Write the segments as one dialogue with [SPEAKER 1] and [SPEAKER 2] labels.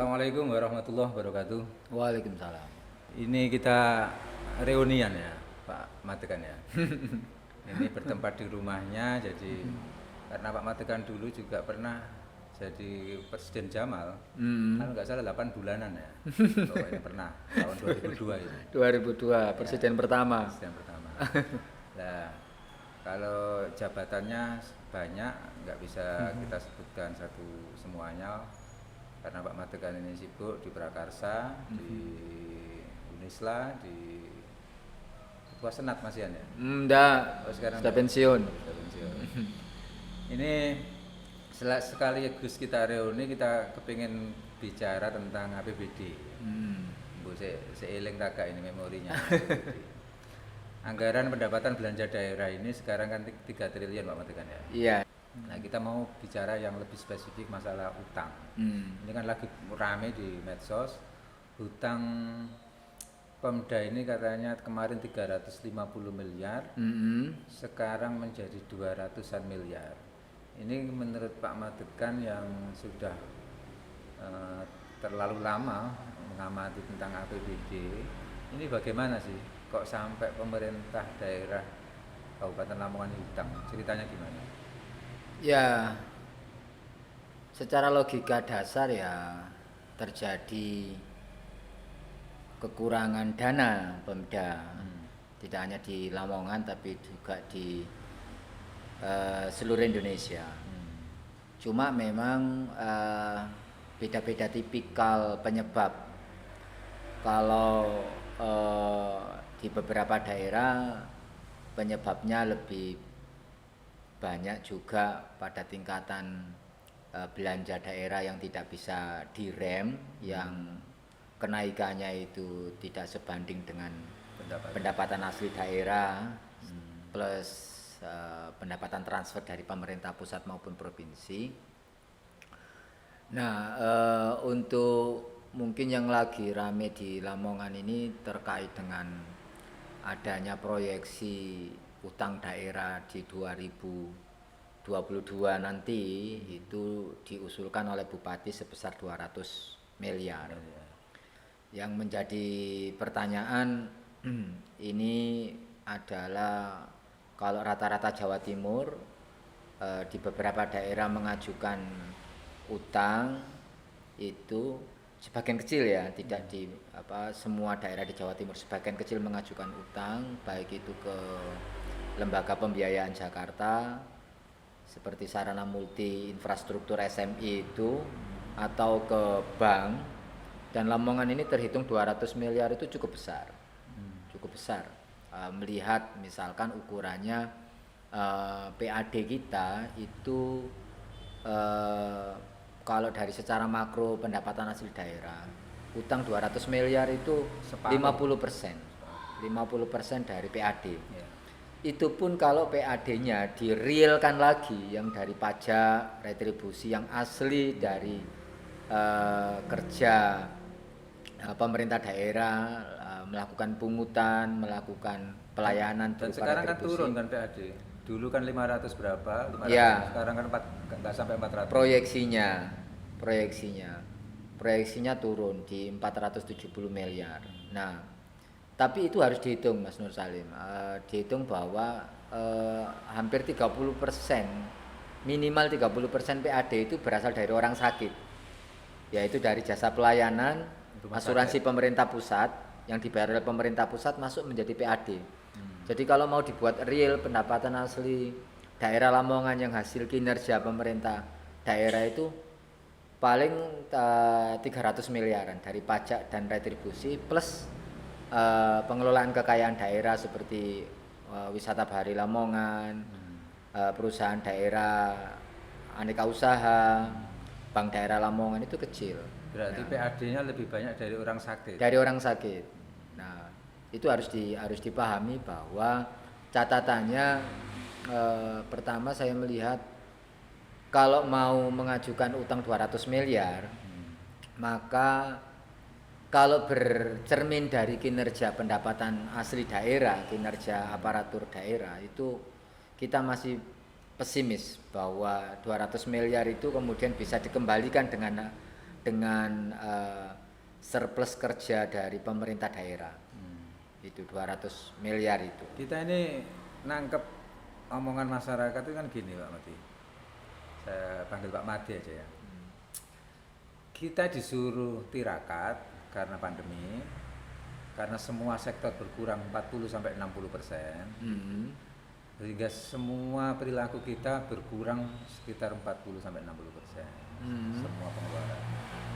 [SPEAKER 1] Assalamualaikum warahmatullahi wabarakatuh.
[SPEAKER 2] Waalaikumsalam.
[SPEAKER 1] Ini kita reunian ya, Pak Matekan ya. Ini bertempat di rumahnya, jadi karena Pak Matekan dulu juga pernah jadi Presiden Jamal, kan nggak salah 8 bulanan ya. Oh, ini pernah tahun 2002 itu.
[SPEAKER 2] 2002 presiden pertama.
[SPEAKER 1] Presiden pertama. Nah, kalau jabatannya banyak, nggak bisa kita sebutkan satu semuanya. Karena Pak Matekan ini sibuk di Prakarsa, di Unisla, di Ketua Senat Masian ya.
[SPEAKER 2] Enggak,
[SPEAKER 1] Oh, sekarang
[SPEAKER 2] sudah
[SPEAKER 1] enggak.
[SPEAKER 2] pensiun.
[SPEAKER 1] Sudah pensiun. Ini sekaligus kita reuni, kita kepingin bicara tentang APBD. Bu, seiling kakak ini memorinya. APBD. Anggaran pendapatan belanja daerah ini sekarang kan 3 triliun Pak Matekan ya.
[SPEAKER 2] Iya.
[SPEAKER 1] Nah, kita mau bicara yang lebih spesifik masalah utang. Ini kan lagi rame di medsos. Hutang Pemda ini katanya kemarin 350 miliar, sekarang menjadi 200-an miliar. Ini menurut Pak Matekan yang sudah terlalu lama mengamati tentang APBD, ini bagaimana sih? Kok sampai pemerintah daerah Kabupaten Lamongan hutang? Ceritanya gimana?
[SPEAKER 2] Ya, secara logika dasar ya terjadi kekurangan dana Pemda. Tidak hanya di Lamongan tapi juga di seluruh Indonesia. Cuma memang beda-beda tipikal penyebab. Kalau di beberapa daerah penyebabnya lebih banyak juga pada tingkatan belanja daerah yang tidak bisa direm, yang kenaikannya itu tidak sebanding dengan pendapatan asli daerah plus pendapatan transfer dari pemerintah pusat maupun provinsi. Nah, untuk mungkin yang lagi rame di Lamongan ini terkait dengan adanya proyeksi utang daerah di 2022 nanti itu diusulkan oleh Bupati sebesar 200 miliar. Yang menjadi pertanyaan ini adalah kalau rata-rata Jawa Timur di beberapa daerah mengajukan utang itu sebagian kecil ya, tidak di semua daerah di Jawa Timur, sebagian kecil mengajukan utang baik itu ke lembaga pembiayaan Jakarta seperti sarana multi infrastruktur SMI itu atau ke bank, dan Lamongan ini terhitung 200 miliar itu cukup besar. Cukup besar melihat misalkan ukurannya PAD kita itu kalau dari secara makro pendapatan asli daerah utang 200 miliar itu 50% dari PAD. Itu pun kalau PAD-nya direalkan lagi yang dari pajak, retribusi yang asli dari kerja pemerintah daerah, melakukan pungutan, melakukan pelayanan
[SPEAKER 1] Dan
[SPEAKER 2] berupa
[SPEAKER 1] sekarang kan
[SPEAKER 2] retribusi.
[SPEAKER 1] turun kan PAD. Dulu kan 500 berapa? 500,
[SPEAKER 2] Ya.
[SPEAKER 1] sekarang kan nggak sampai 400.
[SPEAKER 2] Proyeksinya turun di 470 miliar. Nah, tapi itu harus dihitung Mas Nur Salim. Dihitung bahwa hampir 30%, minimal 30% PAD itu berasal dari orang sakit. Yaitu dari jasa pelayanan, asuransi pemerintah pusat yang dibayar oleh pemerintah pusat masuk menjadi PAD. Jadi kalau mau dibuat real pendapatan asli daerah Lamongan yang hasil kinerja pemerintah daerah itu paling 300 miliaran dari pajak dan retribusi plus pengelolaan kekayaan daerah seperti wisata bahari Lamongan, perusahaan daerah aneka usaha, bank daerah Lamongan itu kecil.
[SPEAKER 1] Berarti PAD-nya lebih banyak dari orang sakit.
[SPEAKER 2] Dari orang sakit. Nah, itu harus dipahami bahwa catatannya pertama saya melihat kalau mau mengajukan utang 200 miliar maka kalau bercermin dari kinerja pendapatan asli daerah, kinerja aparatur daerah itu kita masih pesimis bahwa 200 miliar itu kemudian bisa dikembalikan dengan dengan surplus kerja dari pemerintah daerah. Itu 200 miliar itu.
[SPEAKER 1] Kita ini nangkep omongan masyarakat itu kan gini Pak Mati. Saya panggil Pak Mati aja ya. Kita disuruh tirakat karena pandemi, karena semua sektor berkurang 40-60%, sehingga semua perilaku kita berkurang sekitar 40-60%, semua pengeluaran.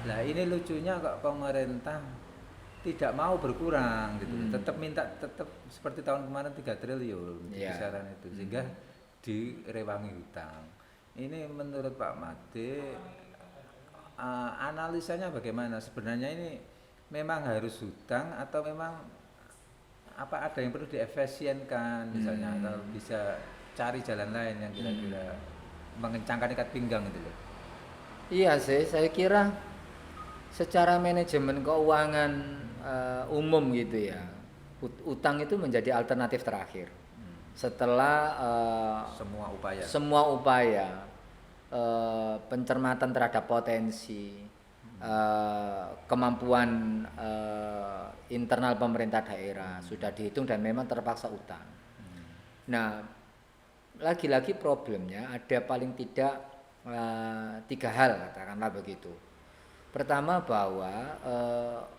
[SPEAKER 1] Nah ini lucunya kok pemerintah tidak mau berkurang gitu, tetap seperti tahun kemarin 3 triliun kisaran itu, sehingga direwangi hutang. Ini menurut Pak Made, analisanya bagaimana? Sebenarnya ini memang harus hutang atau memang apa ada yang perlu diefisienkan misalnya, atau bisa cari jalan lain yang kira-kira mengencangkan ikat pinggang gitu loh.
[SPEAKER 2] Iya sih, saya kira secara manajemen keuangan umum gitu ya, utang itu menjadi alternatif terakhir setelah semua upaya pencermatan terhadap potensi, kemampuan internal pemerintah daerah sudah dihitung dan memang terpaksa utang. Nah, lagi-lagi problemnya ada paling tidak 3 hal, katakanlah begitu. Pertama bahwa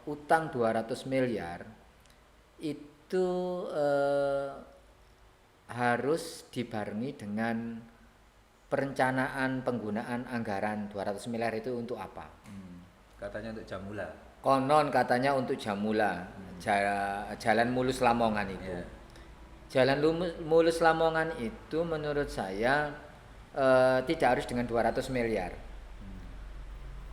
[SPEAKER 2] utang 200 miliar itu harus dibarengi dengan perencanaan penggunaan anggaran 200 miliar itu untuk apa?
[SPEAKER 1] Katanya untuk Jamula.
[SPEAKER 2] Konon katanya untuk Jamula, Jalan Mulus Lamongan itu. Jalan Mulus Lamongan itu menurut saya tidak harus dengan 200 miliar.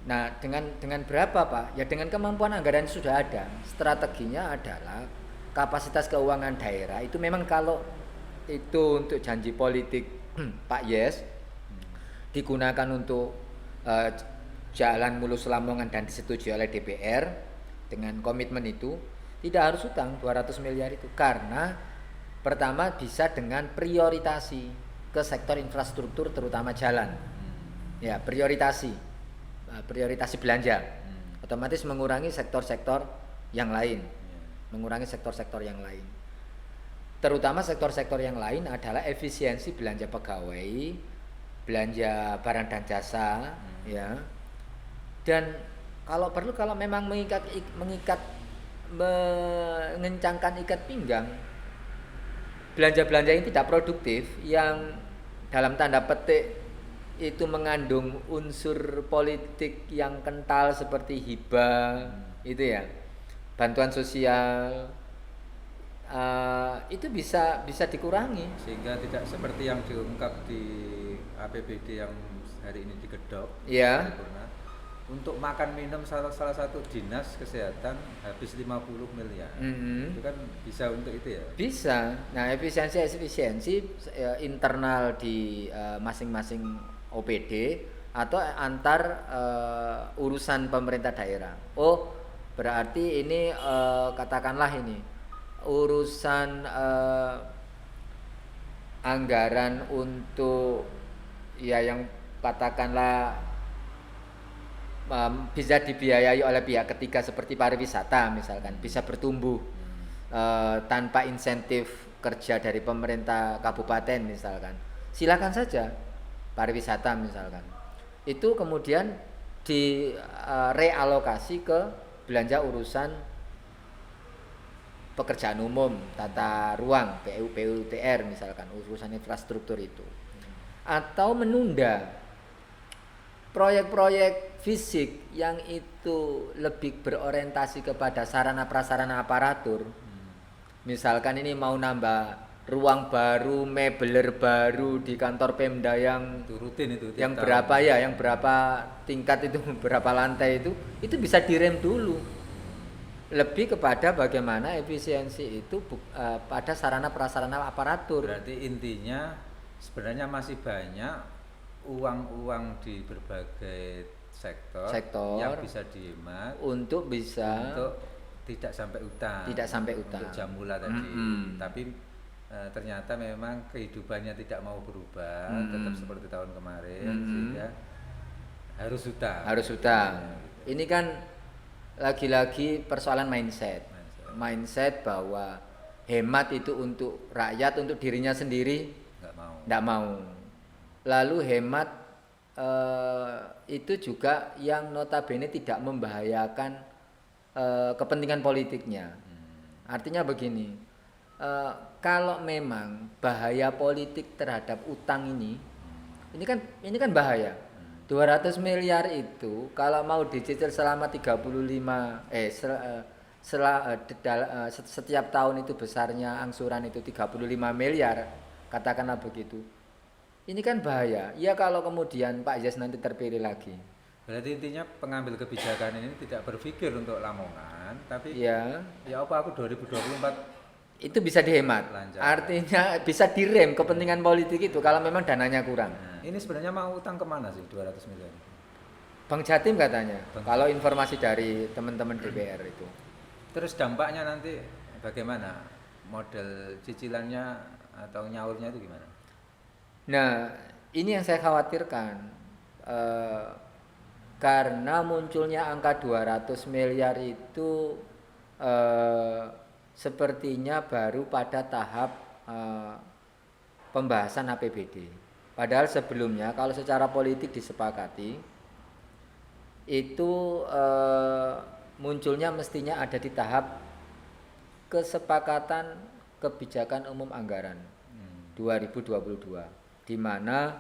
[SPEAKER 2] Nah, dengan berapa Pak? Ya dengan kemampuan anggaran sudah ada. Strateginya adalah kapasitas keuangan daerah itu memang kalau itu untuk janji politik Pak Yes digunakan untuk Jalan Mulus Lamongan dan disetujui oleh DPR dengan komitmen itu, tidak harus utang 200 miliar itu, karena pertama bisa dengan prioritasi ke sektor infrastruktur terutama jalan. Ya, prioritasi belanja. Otomatis mengurangi sektor-sektor yang lain. Mengurangi sektor-sektor yang lain. Terutama sektor-sektor yang lain adalah efisiensi belanja pegawai, belanja barang dan jasa, ya. Dan kalau perlu, kalau memang mengencangkan ikat pinggang, belanja-belanja yang tidak produktif, yang dalam tanda petik itu mengandung unsur politik yang kental seperti hibah, itu ya, bantuan sosial, itu bisa dikurangi
[SPEAKER 1] sehingga tidak seperti yang diungkap di APBD yang hari ini digedok.
[SPEAKER 2] Ya.
[SPEAKER 1] Untuk makan minum salah satu dinas kesehatan habis 50 miliar. Itu kan bisa untuk itu ya?
[SPEAKER 2] Bisa. Nah, efisiensi internal di masing-masing OPD atau antar urusan pemerintah daerah. Oh, berarti ini katakanlah ini urusan anggaran untuk ya yang katakanlah bisa dibiayai oleh pihak ketiga seperti pariwisata misalkan, bisa bertumbuh tanpa insentif kerja dari pemerintah kabupaten misalkan, silakan saja pariwisata misalkan, itu kemudian direalokasi ke belanja urusan pekerjaan umum, tata ruang, PUTR misalkan, urusan infrastruktur itu, atau menunda proyek-proyek fisik yang itu lebih berorientasi kepada sarana prasarana aparatur. Misalkan ini mau nambah ruang baru, mebeler baru di kantor Pemda yang
[SPEAKER 1] itu rutin itu
[SPEAKER 2] yang berapa ya, yang berapa tingkat itu, berapa lantai itu bisa direm dulu. Lebih kepada bagaimana efisiensi itu pada sarana prasarana aparatur.
[SPEAKER 1] Berarti intinya sebenarnya masih banyak uang-uang di berbagai sektor yang bisa dihemat untuk tidak sampai utang. Untuk Jamula tadi. Tapi ternyata memang kehidupannya tidak mau berubah, tetap seperti tahun kemarin, sehingga harus utang.
[SPEAKER 2] Harus utang. Ini kan lagi-lagi persoalan mindset. Mindset bahwa hemat itu untuk rakyat, untuk dirinya sendiri nggak mau. Lalu hemat itu juga yang notabene tidak membahayakan kepentingan politiknya. Artinya begini, kalau memang bahaya politik terhadap utang ini kan bahaya. 200 miliar itu kalau mau dicicil selama 35 setiap tahun itu besarnya angsuran itu 35 miliar, katakanlah begitu. Ini kan bahaya. Ya kalau kemudian Pak Yes nanti terpilih lagi.
[SPEAKER 1] Berarti intinya pengambil kebijakan ini tidak berpikir untuk Lamongan, tapi
[SPEAKER 2] ya
[SPEAKER 1] apa aku 2024
[SPEAKER 2] itu bisa dihemat. Lancar. Artinya bisa direm kepentingan politik itu kalau memang dananya kurang.
[SPEAKER 1] Nah, ini sebenarnya mau utang kemana sih 200 miliar?
[SPEAKER 2] Bang Jatim katanya. Kalau informasi dari teman-teman DPR itu.
[SPEAKER 1] Terus dampaknya nanti bagaimana? Model cicilannya atau nyaurnya itu gimana?
[SPEAKER 2] Nah, ini yang saya khawatirkan. Karena munculnya angka 200 miliar itu sepertinya baru pada tahap pembahasan APBD. Padahal sebelumnya kalau secara politik disepakati itu munculnya mestinya ada di tahap kesepakatan kebijakan umum anggaran 2022, di mana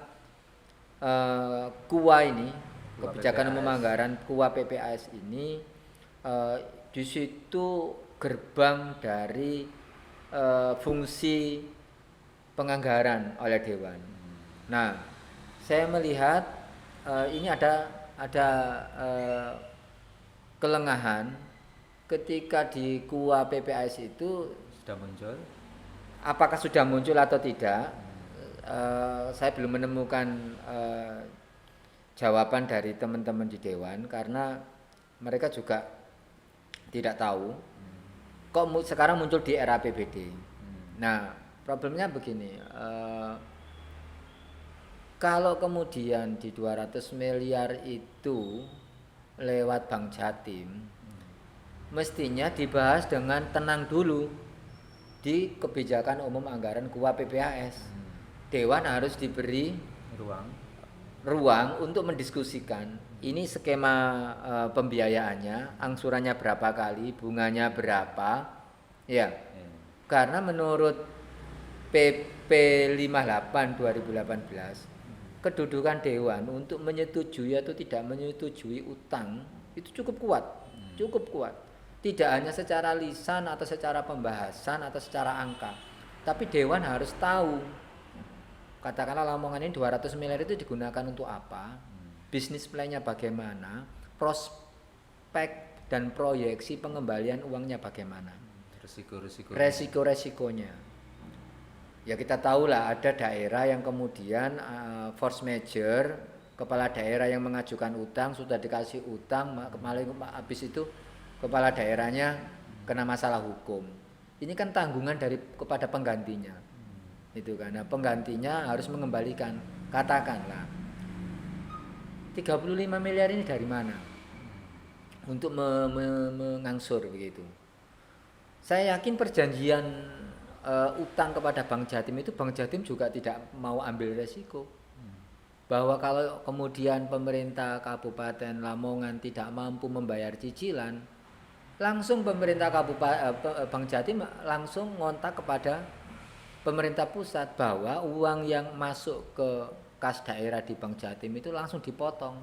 [SPEAKER 2] KUA ini, kebijakan umum anggaran KUA PPAS ini di situ gerbang dari fungsi penganggaran oleh Dewan. Nah, saya melihat ini ada kelengahan ketika di KUA PPAS itu
[SPEAKER 1] sudah muncul.
[SPEAKER 2] Apakah sudah muncul atau tidak? Saya belum menemukan jawaban dari teman-teman di Dewan karena mereka juga tidak tahu kok sekarang muncul di era APBD. Nah, problemnya begini, kalau kemudian di 200 miliar itu lewat Bank Jatim, mestinya dibahas dengan tenang dulu di kebijakan umum anggaran KUA PPAS. Dewan harus diberi ruang untuk mendiskusikan ini skema pembiayaannya, angsurannya berapa kali, bunganya berapa, ya. Karena menurut PP 58 2018 kedudukan Dewan untuk menyetujui atau tidak menyetujui utang itu cukup kuat. Tidak hanya secara lisan atau secara pembahasan atau secara angka, tapi Dewan harus tahu. Katakanlah Lamongan ini 200 miliar itu digunakan untuk apa, bisnis plan-nya bagaimana, prospek dan proyeksi pengembalian uangnya bagaimana, resiko-resikonya. Ya kita tahulah ada daerah yang kemudian force majeure, kepala daerah yang mengajukan utang sudah dikasih utang, malah habis itu kepala daerahnya kena masalah hukum. Ini kan tanggungan kepada penggantinya. Itu karena penggantinya harus mengembalikan, katakanlah 35 miliar ini dari mana untuk mengangsur begitu. Saya yakin perjanjian utang kepada Bank Jatim itu Bank Jatim juga tidak mau ambil resiko bahwa kalau kemudian pemerintah Kabupaten Lamongan tidak mampu membayar cicilan, langsung pemerintah Bank Jatim langsung ngontak kepada pemerintah pusat bahwa uang yang masuk ke kas daerah di Bank Jatim itu langsung dipotong.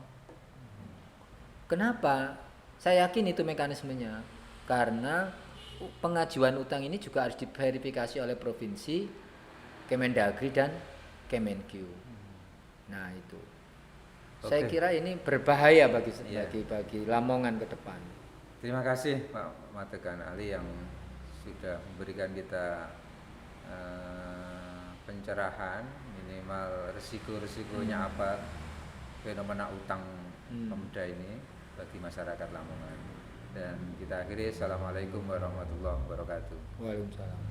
[SPEAKER 2] Kenapa? Saya yakin itu mekanismenya. Karena pengajuan utang ini juga harus diverifikasi oleh provinsi, Kemendagri dan Kemenkyu. Nah itu. Saya kira ini berbahaya bagi Lamongan ke depan.
[SPEAKER 1] Terima kasih Pak Matekan Ali yang sudah memberikan kita pencerahan minimal resiko-resikonya apa fenomena utang pemuda ini bagi masyarakat Lamongan. Dan kita akhiri, assalamualaikum warahmatullahi wabarakatuh.
[SPEAKER 2] Waalaikumsalam.